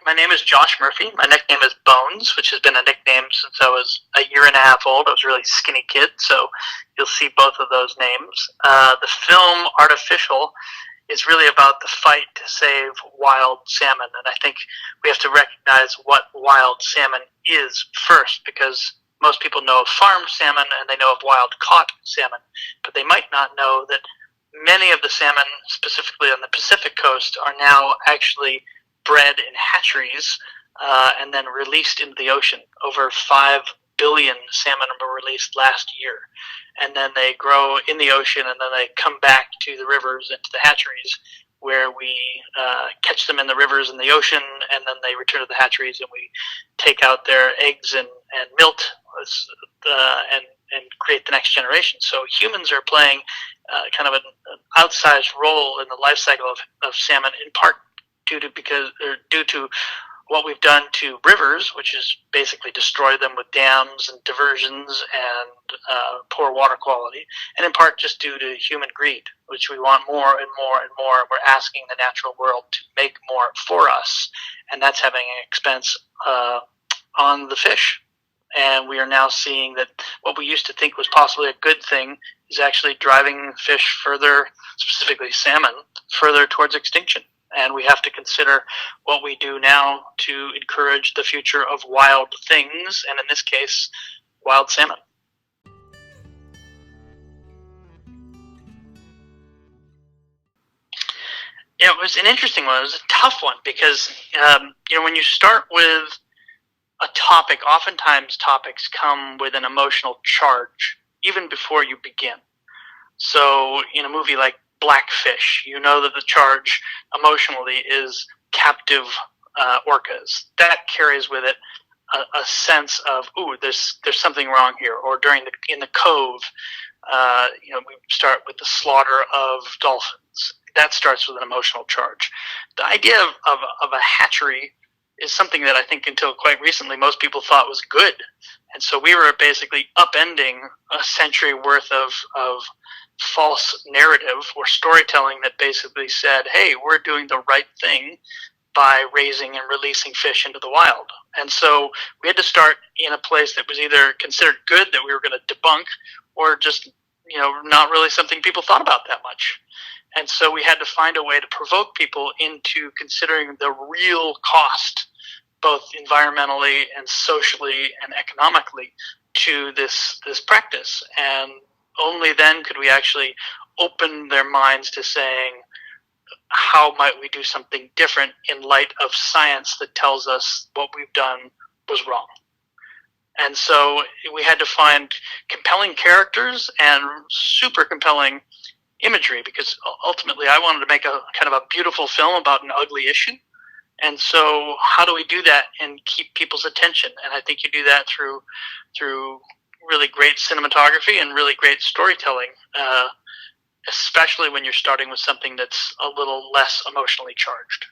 my name is Josh Murphy. My nickname is Bones, which has been a nickname since I was a year and a half old. I was a really skinny kid, so you'll see both of those names. The film Artifishal is really about the fight to save wild salmon, and I think we have to recognize what wild salmon is first, because most people know of farmed salmon and they know of wild-caught salmon, but they might not know that many of the salmon, specifically on the Pacific coast, are now actually bred in hatcheries and then released into the ocean. Over 5 billion salmon were released last year. And then they grow in the ocean, and then they come back to the rivers and to the hatcheries, where we catch them in the rivers and the ocean, and then they return to the hatcheries, and we take out their eggs and milt and create the next generation. So humans are playing kind of an outsized role in the life cycle of salmon, in part due to what we've done to rivers, which is basically destroy them with dams and diversions and poor water quality, and in part just due to human greed, which we want more and more and more. We're asking the natural world to make more for us, and that's having an expense on the fish. And we are now seeing that what we used to think was possibly a good thing is actually driving fish further, specifically salmon, further towards extinction. And we have to consider what we do now to encourage the future of wild things, and in this case, wild salmon. It was an interesting one. It was a tough one because, when you start with a topic, oftentimes topics come with an emotional charge even before you begin. So in a movie like Blackfish, you know that the charge emotionally is captive orcas. That carries with it a sense of, there's something wrong here. Or in the Cove, we start with the slaughter of dolphins. That starts with an emotional charge. The idea of a hatchery is something that I think until quite recently most people thought was good. And so we were basically upending a century worth of false narrative or storytelling that basically said, hey, we're doing the right thing by raising and releasing fish into the wild. And so we had to start in a place that was either considered good, that we were going to debunk, or just not really something people thought about that much. And so we had to find a way to provoke people into considering the real cost, both environmentally and socially and economically, to this practice. And only then could we actually open their minds to saying, how might we do something different in light of science that tells us what we've done was wrong? And so we had to find compelling characters and super compelling imagery, because ultimately I wanted to make a kind of a beautiful film about an ugly issue. And so how do we do that and keep people's attention? And I think you do that through really great cinematography and really great storytelling, especially when you're starting with something that's a little less emotionally charged.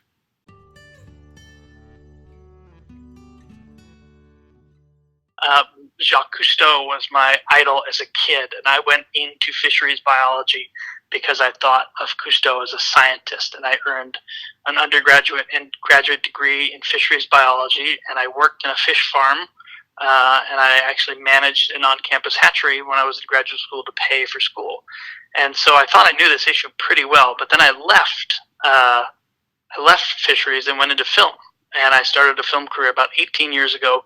Jacques Cousteau was my idol as a kid, and I went into fisheries biology because I thought of Cousteau as a scientist, and I earned an undergraduate and graduate degree in fisheries biology, and I worked in a fish farm, and I actually managed an on-campus hatchery when I was in graduate school to pay for school. And so I thought I knew this issue pretty well, but then I left fisheries and went into film, and I started a film career about 18 years ago,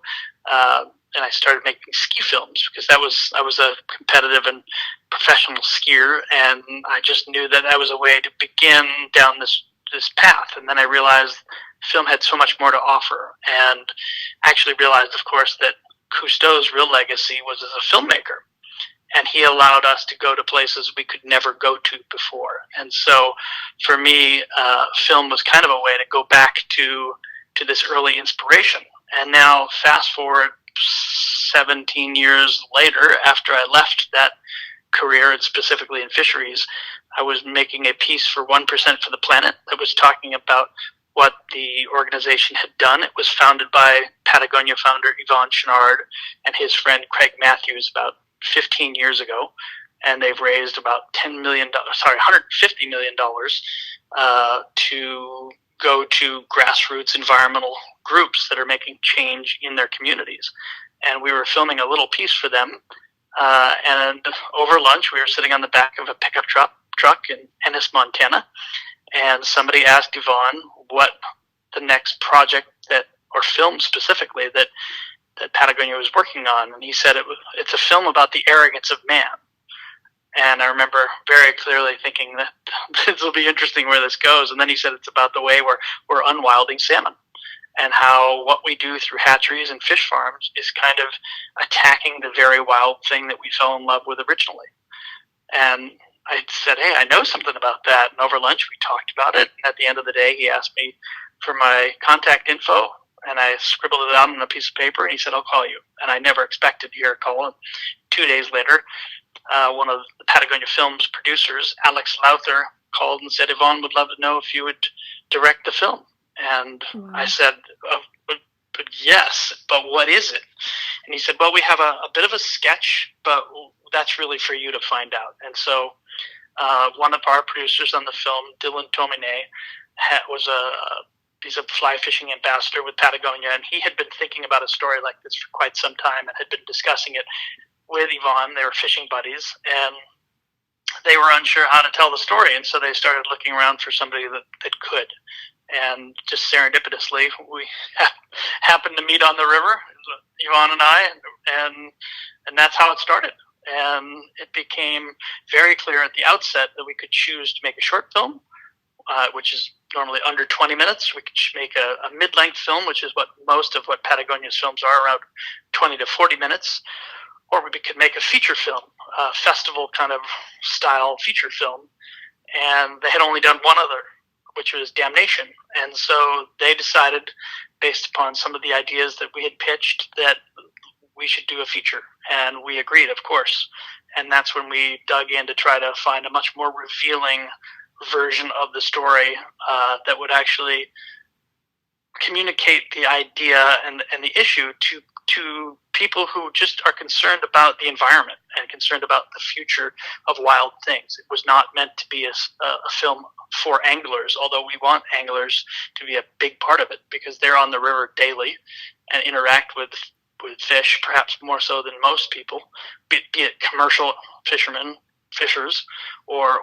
and I started making ski films because I was a competitive and professional skier, and I just knew that was a way to begin down this path. And then I realized film had so much more to offer, and actually realized, of course, that Cousteau's real legacy was as a filmmaker, and he allowed us to go to places we could never go to before. And so for me, film was kind of a way to go back to this early inspiration. And now fast forward 17 years later, after I left that career, and specifically in fisheries, I was making a piece for 1% for the Planet that was talking about what the organization had done. It was founded by Patagonia founder Yvon Chouinard and his friend Craig Matthews about 15 years ago, and they've raised about $150 million to go to grassroots environmental groups that are making change in their communities. And we were filming a little piece for them. And over lunch, we were sitting on the back of a pickup truck in Ennis, Montana. And somebody asked Yvonne what the next project or film specifically, that Patagonia was working on. And he said it's a film about the arrogance of man. And I remember very clearly thinking that this will be interesting where this goes. And then he said it's about the way we're unwilding salmon, and how what we do through hatcheries and fish farms is kind of attacking the very wild thing that we fell in love with originally. And I said, hey, I know something about that. And over lunch, we talked about it. And at the end of the day, he asked me for my contact info, and I scribbled it out on a piece of paper, and he said, I'll call you. And I never expected to hear a call. And 2 days later, one of the Patagonia Films producers, Alex Lowther, called and said, Yvonne would love to know if you would direct the film. And wow. I said, but yes, but what is it? And he said, well, we have a bit of a sketch, but that's really for you to find out. And so one of our producers on the film, Dylan Tomine, he's a fly fishing ambassador with Patagonia, and he had been thinking about a story like this for quite some time and had been discussing it with Yvonne. They were fishing buddies, and they were unsure how to tell the story, and so they started looking around for somebody that could. And just serendipitously, we happened to meet on the river, Yvonne and I, and that's how it started. And it became very clear at the outset that we could choose to make a short film, which is normally under 20 minutes. We could make a mid-length film, which is what most of what Patagonia's films are, around 20 to 40 minutes. Or we could make a feature film, a festival kind of style feature film. And they had only done one other, which was Damnation. And so they decided, based upon some of the ideas that we had pitched, that we should do a feature. And we agreed, of course. And that's when we dug in to try to find a much more revealing version of the story that would actually communicate the idea and the issue to people who just are concerned about the environment and concerned about the future of wild things. It was not meant to be a film for anglers, although we want anglers to be a big part of it because they're on the river daily and interact with fish, perhaps more so than most people, be it commercial fishers, or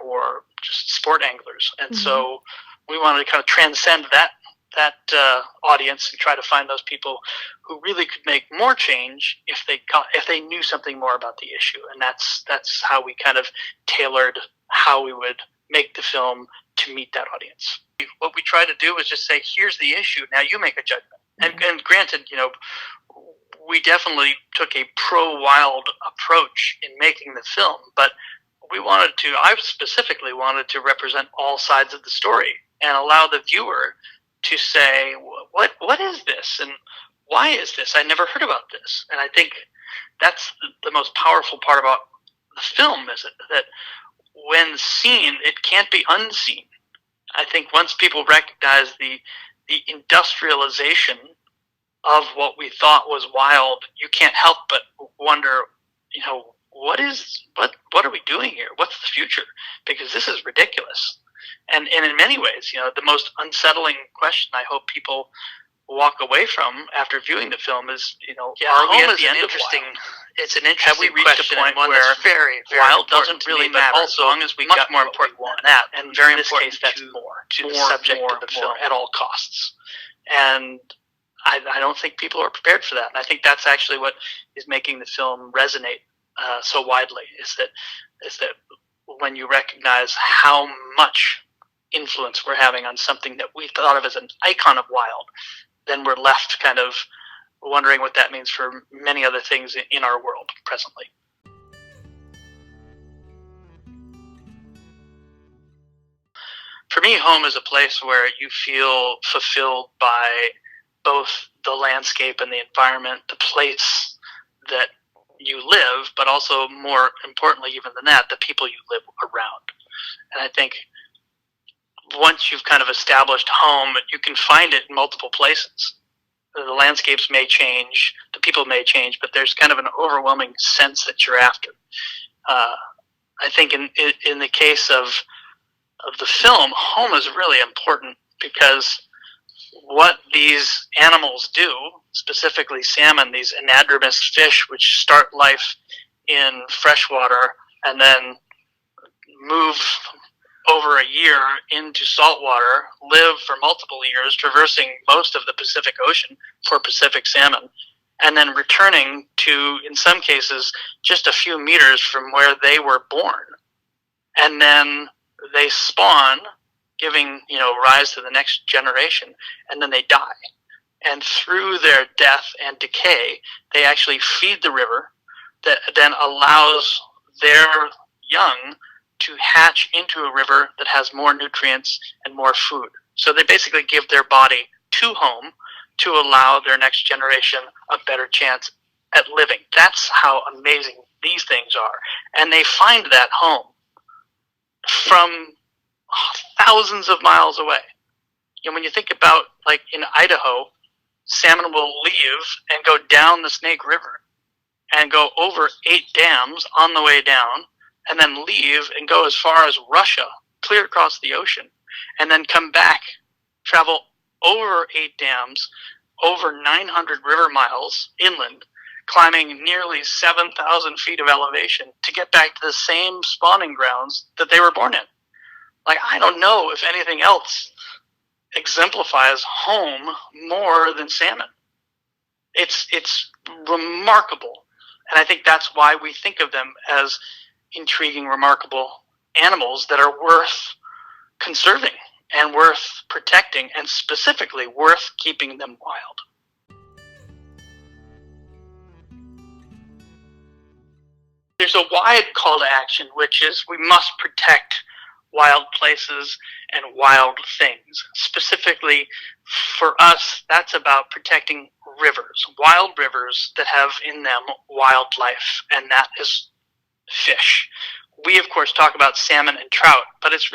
just sport anglers. And so we wanted to kind of transcend that audience and try to find those people who really could make more change if they knew something more about the issue. And that's how we kind of tailored how we would make the film to meet that audience. What we tried to do was just say, here's the issue, now you make a judgment. And granted, we definitely took a pro-wild approach in making the film, but I specifically wanted to represent all sides of the story and allow the viewer to say, what is this? And why is this? I never heard about this. And I think that's the most powerful part about the film, is that when seen, it can't be unseen. I think once people recognize the industrialization of what we thought was wild, you can't help but wonder, what are we doing here? What's the future? Because this is ridiculous. And in many ways, the most unsettling question I hope people walk away from after viewing the film is, are we at the end of wild? It's an interesting Have we reached a point where very, very wild doesn't really matter, also, as long as we got more important than that. And very in this case, that's more to the subject of the film at all costs. And I don't think people are prepared for that. And I think that's actually what is making the film resonate so widely, is that when you recognize how much influence we're having on something that we thought of as an icon of wild, then we're left kind of wondering what that means for many other things in our world presently. For me, home is a place where you feel fulfilled by both the landscape and the environment, the place that you live, but also more importantly even than that, the people you live around. And I think once you've kind of established home, you can find it in multiple places. The landscapes may change, the people may change, but there's kind of an overwhelming sense that you're after. I think in the case of the film, home is really important because what these animals do, specifically salmon, these anadromous fish which start life in freshwater and then move over a year into saltwater, live for multiple years, traversing most of the Pacific Ocean for Pacific salmon, and then returning to, in some cases, just a few meters from where they were born. And then they spawn, giving, rise to the next generation, and then they die. And through their death and decay, they actually feed the river that then allows their young to hatch into a river that has more nutrients and more food. So they basically give their body to home to allow their next generation a better chance at living. That's how amazing these things are. And they find that home from thousands of miles away. When you think about, like in Idaho, salmon will leave and go down the Snake River and go over 8 dams on the way down, and then leave and go as far as Russia, clear across the ocean, and then come back, travel over 8 dams, over 900 river miles inland, climbing nearly 7,000 feet of elevation to get back to the same spawning grounds that they were born in. Like, I don't know if anything else exemplifies home more than salmon. It's remarkable. And I think that's why we think of them as intriguing, remarkable animals that are worth conserving and worth protecting, and specifically worth keeping them wild. There's a wide call to action, which is we must protect wild places and wild things. Specifically for us, that's about protecting rivers, wild rivers that have in them wildlife, and that is fish. We, of course, talk about salmon and trout, but it's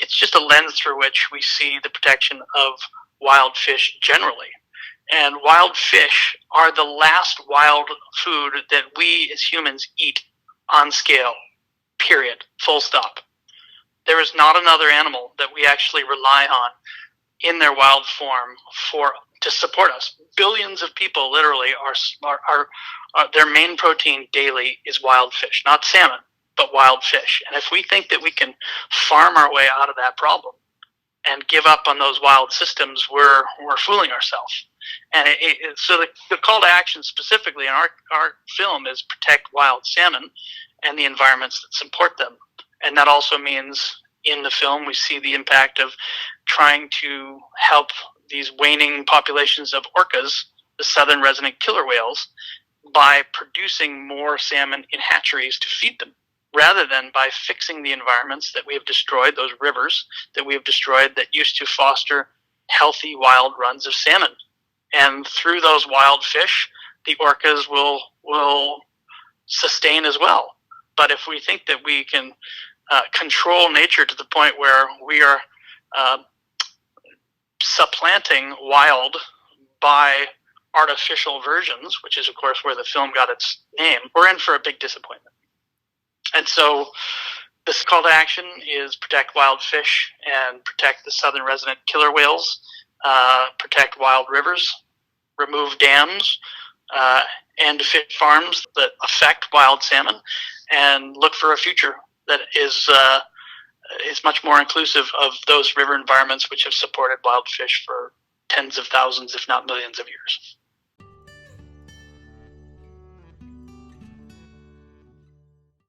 just a lens through which we see the protection of wild fish generally. And wild fish are the last wild food that we as humans eat on scale, period, full stop. There is not another animal that we actually rely on in their wild form to support us. Billions of people literally are their main protein daily is wild fish, not salmon, but wild fish. And if we think that we can farm our way out of that problem and give up on those wild systems, we're fooling ourselves. And so the call to action specifically in our film is protect wild salmon and the environments that support them. And that also means in the film we see the impact of trying to help these waning populations of orcas, the southern resident killer whales, by producing more salmon in hatcheries to feed them, rather than by fixing the environments that we have destroyed, those rivers that we have destroyed that used to foster healthy wild runs of salmon. And through those wild fish, the orcas will sustain as well. But if we think that we can control nature to the point where we are supplanting wild by artificial versions, which is, of course, where the film got its name, we're in for a big disappointment. And so this call to action is protect wild fish and protect the southern resident killer whales, protect wild rivers, remove dams, and fish farms that affect wild salmon, and look for a future that is much more inclusive of those river environments which have supported wild fish for tens of thousands, if not millions of years.